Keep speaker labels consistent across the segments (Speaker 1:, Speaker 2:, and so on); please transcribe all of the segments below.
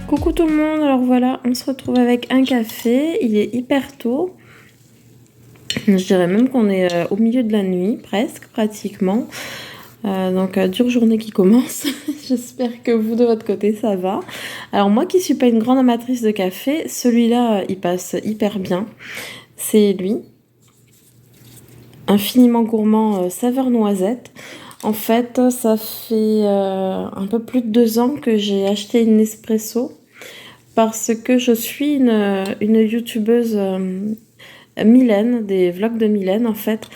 Speaker 1: Coucou tout le monde, alors voilà, on se retrouve avec un café, il est hyper tôt, je dirais même qu'on est au milieu de la nuit, presque, pratiquement, donc dure journée qui commence, j'espère que vous de votre côté ça va. Alors moi qui suis pas une grande amatrice de café, celui-là il passe hyper bien, c'est lui, infiniment gourmand saveur noisette. En fait, ça fait un peu plus de 2 ans que j'ai acheté une Nespresso parce que je suis une youtubeuse Mylène, des vlogs de Mylène en fait,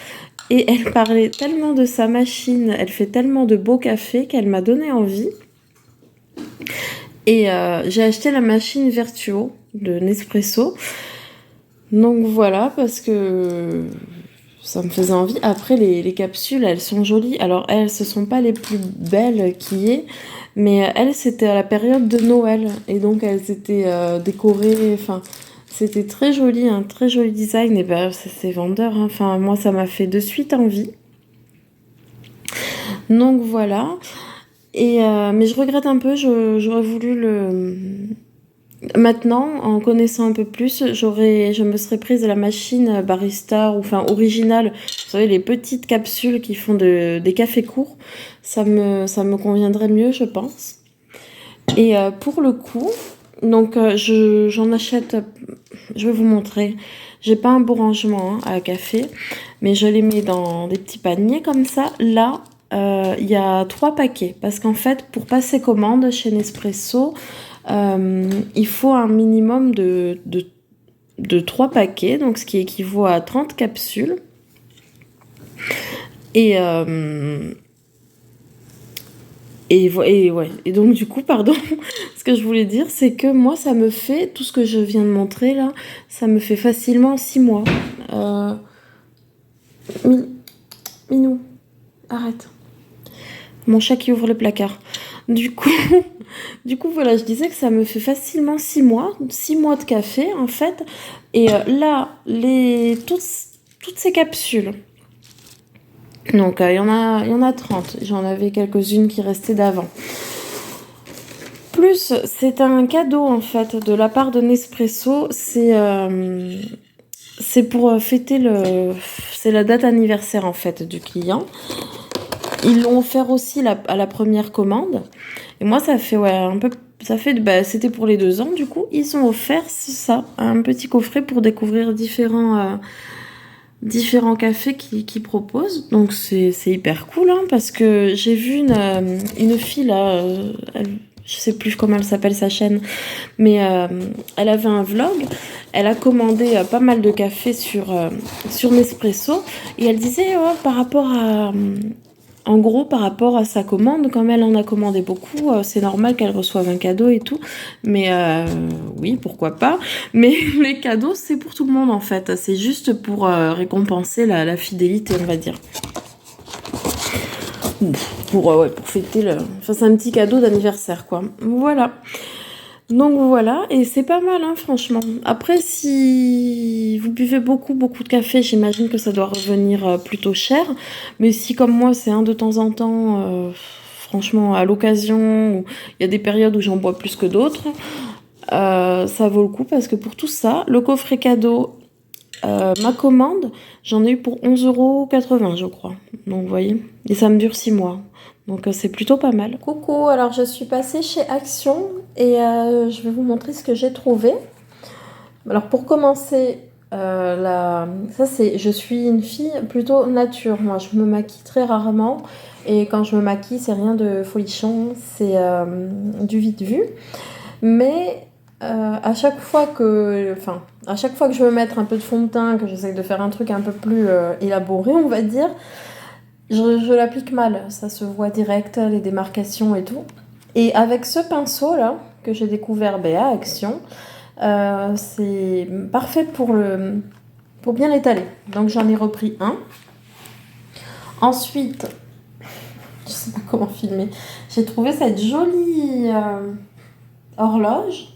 Speaker 1: et elle parlait tellement de sa machine, elle fait tellement de beaux cafés qu'elle m'a donné envie. Et j'ai acheté la machine Vertuo de Nespresso. Donc voilà, parce que ça me faisait envie. Après, les capsules, elles sont jolies. Alors, elles, ce sont pas les plus belles qu'il y ait, mais elles, c'était à la période de Noël. Et donc, elles étaient décorées. Enfin, c'était très joli, un très joli design. Et ben, c'est vendeur, hein. Enfin, moi, ça m'a fait de suite envie. Donc, voilà. Et, mais je regrette un peu, j'aurais voulu le... Maintenant, en connaissant un peu plus, je me serais prise la machine barista, ou enfin originale. Vous savez, les petites capsules qui font des cafés courts. Ça me conviendrait mieux, je pense. Et pour le coup, donc j'en achète, je vais vous montrer. J'ai pas un beau rangement à café, mais je les mets dans des petits paniers comme ça. Là, il y a 3 paquets. Parce qu'en fait, pour passer commande chez Nespresso, il faut un minimum de 3 paquets, donc ce qui équivaut à 30 capsules. Et ouais. Et donc du coup, pardon, ce que je voulais dire, c'est que moi, ça me fait, tout ce que je viens de montrer là, ça me fait facilement 6 mois. Minou, arrête. Mon chat qui ouvre le placard. Du coup, voilà, je disais que ça me fait facilement 6 mois de café, en fait. Et là, toutes ces capsules, donc il y en a 30. J'en avais quelques-unes qui restaient d'avant. Plus, c'est un cadeau, en fait, de la part de Nespresso. C'est pour fêter c'est la date anniversaire, en fait, du client. Ils l'ont offert aussi à la première commande. Et moi, ça fait, c'était pour les 2 ans, du coup. Ils ont offert, ça, un petit coffret pour découvrir différents cafés qu'ils proposent. Donc, c'est hyper cool, hein, parce que j'ai vu une fille, là, je sais plus comment elle s'appelle, sa chaîne, mais elle avait un vlog. Elle a commandé pas mal de cafés sur Nespresso. Et elle disait, oh, en gros, par rapport à sa commande, comme elle en a commandé beaucoup, c'est normal qu'elle reçoive un cadeau et tout. Mais oui, pourquoi pas. Mais les cadeaux, c'est pour tout le monde en fait. C'est juste pour récompenser la fidélité, on va dire. Pour fêter Enfin, c'est un petit cadeau d'anniversaire, quoi. Voilà. Donc voilà, et c'est pas mal, hein, franchement. Après, si vous buvez beaucoup de café, j'imagine que ça doit revenir plutôt cher. Mais si, comme moi, c'est un de temps en temps, franchement, à l'occasion, ou il y a des périodes où j'en bois plus que d'autres, ça vaut le coup parce que pour tout ça, le coffret cadeau, ma commande, j'en ai eu pour 11,80 €, je crois. Donc, vous voyez, et ça me dure 6 mois. Donc c'est plutôt pas mal. Coucou, alors je suis passée chez Action et je vais vous montrer ce que j'ai trouvé. Alors pour commencer, je suis une fille plutôt nature. Moi, je me maquille très rarement et quand je me maquille, c'est rien de folichon, c'est du vite vu. Mais à chaque fois que, enfin, à chaque fois que je veux mettre un peu de fond de teint, que j'essaie de faire un truc un peu plus élaboré, on va dire, je l'applique mal. Ça se voit direct, les démarcations et tout. Et avec ce pinceau là que j'ai découvert à Action, c'est parfait pour bien l'étaler. Donc j'en ai repris un. Ensuite, je sais pas comment filmer, j'ai trouvé cette jolie horloge.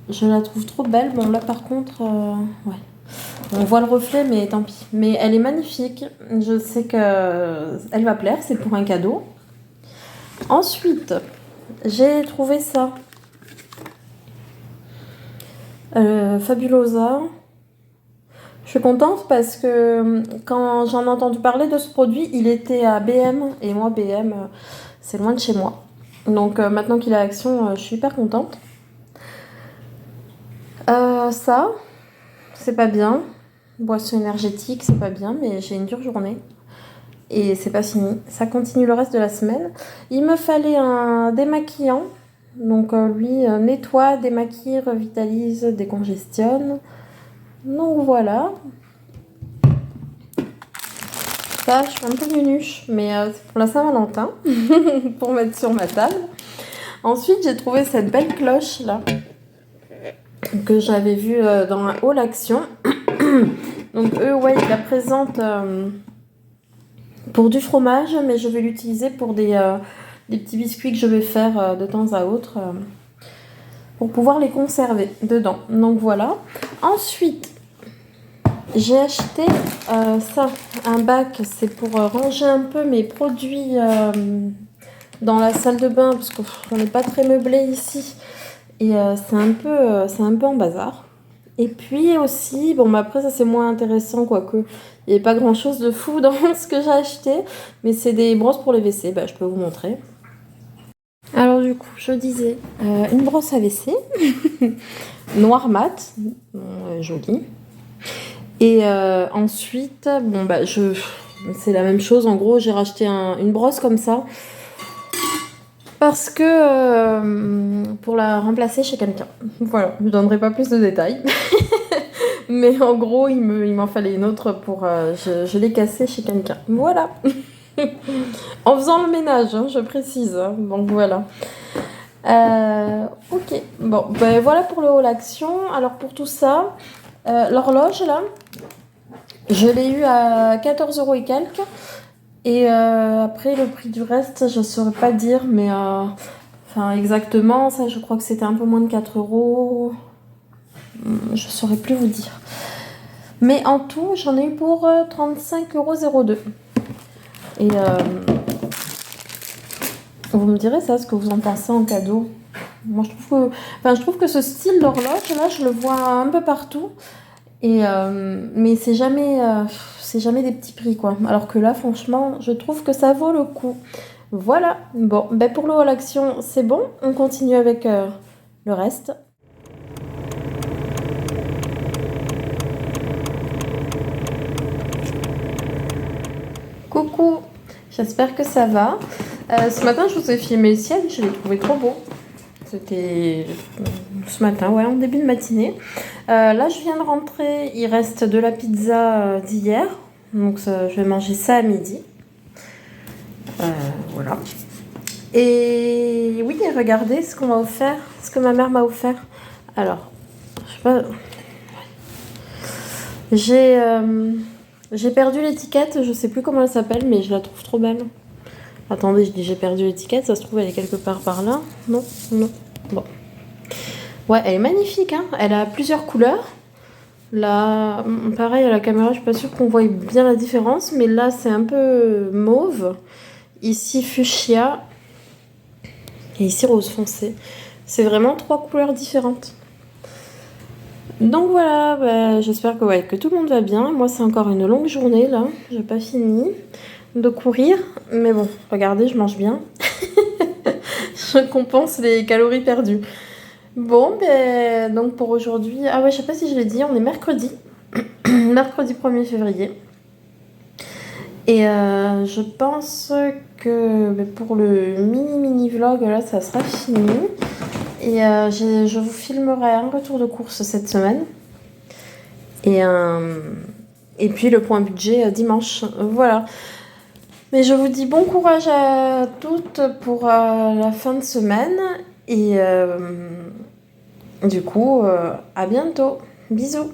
Speaker 1: Je la trouve trop belle. Bon là par contre, ouais. On voit le reflet, mais tant pis. Mais elle est magnifique. Je sais que elle va plaire. C'est pour un cadeau. Ensuite, j'ai trouvé ça. Fabulosa. Je suis contente parce que quand j'en ai entendu parler de ce produit, il était à BM. Et moi, BM, c'est loin de chez moi. Donc maintenant qu'il est à Action, je suis hyper contente. Ça, c'est pas bien. Boisson énergétique, c'est pas bien, mais j'ai une dure journée. Et c'est pas fini. Ça continue le reste de la semaine. Il me fallait un démaquillant. Donc lui, nettoie, démaquille, revitalise, décongestionne. Donc voilà. Ça, je suis un peu nunuche, mais c'est pour la Saint-Valentin, pour mettre sur ma table. Ensuite, j'ai trouvé cette belle cloche là, que j'avais vue dans un haul Action. Donc eux, ouais, ils la présentent pour du fromage, mais je vais l'utiliser pour des petits biscuits que je vais faire de temps à autre pour pouvoir les conserver dedans. Donc voilà. Ensuite, j'ai acheté ça, un bac, c'est pour ranger un peu mes produits dans la salle de bain, parce qu'on n'est pas très meublé ici. Et c'est un peu en bazar. Et puis aussi, bon, bah après ça c'est moins intéressant, quoique il n'y avait pas grand chose de fou dans ce que j'ai acheté, mais c'est des brosses pour les WC, bah, je peux vous montrer. Alors du coup, je disais, une brosse à WC, noir mat, jolie. Et ensuite, bon bah c'est la même chose, en gros j'ai racheté une brosse comme ça, parce que pour la remplacer chez quelqu'un. Voilà, je ne donnerai pas plus de détails. Mais en gros, il m'en fallait une autre pour... je l'ai cassée chez quelqu'un. Voilà. En faisant le ménage, hein, je précise. Hein. Donc voilà. Ok. Bon, ben voilà pour le haul Action. Alors pour tout ça, l'horloge là, je l'ai eu à 14 € et quelques. Et après, le prix du reste, je ne saurais pas dire, mais enfin exactement, ça je crois que c'était un peu moins de 4 €. Je ne saurais plus vous dire. Mais en tout, j'en ai eu pour 35,02 €. Et vous me direz ça, ce que vous en pensez en cadeau. Moi, je trouve que ce style d'horloge, là, je le vois un peu partout. Et, mais c'est jamais des petits prix, quoi. Alors que là, franchement, je trouve que ça vaut le coup. Voilà. Bon, ben pour le haul Action, c'est bon. On continue avec le reste. Coucou, j'espère que ça va. Ce matin, je vous ai filmé le ciel, je l'ai trouvé trop beau. C'était ce matin, ouais, en début de matinée. Là, je viens de rentrer, il reste de la pizza d'hier. Donc, je vais manger ça à midi. Voilà. Et oui, regardez ce qu'on m'a offert, ce que ma mère m'a offert. Alors, je sais pas... J'ai perdu l'étiquette, je sais plus comment elle s'appelle, mais je la trouve trop belle. Attendez, je dis j'ai perdu l'étiquette, ça se trouve elle est quelque part par là. Non, non. Bon. Ouais, elle est magnifique, hein. Elle a plusieurs couleurs. Là, pareil à la caméra, je suis pas sûre qu'on voit bien la différence, mais là c'est un peu mauve. Ici fuchsia. Et ici rose foncé. C'est vraiment 3 couleurs différentes. Donc voilà, bah, j'espère que tout le monde va bien. Moi, c'est encore une longue journée là. J'ai pas fini de courir. Mais bon, regardez, je mange bien. Je compense les calories perdues. Bon, ben, donc pour aujourd'hui... Ah ouais, je sais pas si je l'ai dit, on est mercredi. Mercredi 1er février. Et je pense que pour le mini vlog, là, ça sera fini. Et je vous filmerai un retour de course cette semaine. Et puis le point budget dimanche. Voilà. Mais je vous dis bon courage à toutes pour la fin de semaine. Et du coup, à bientôt. Bisous.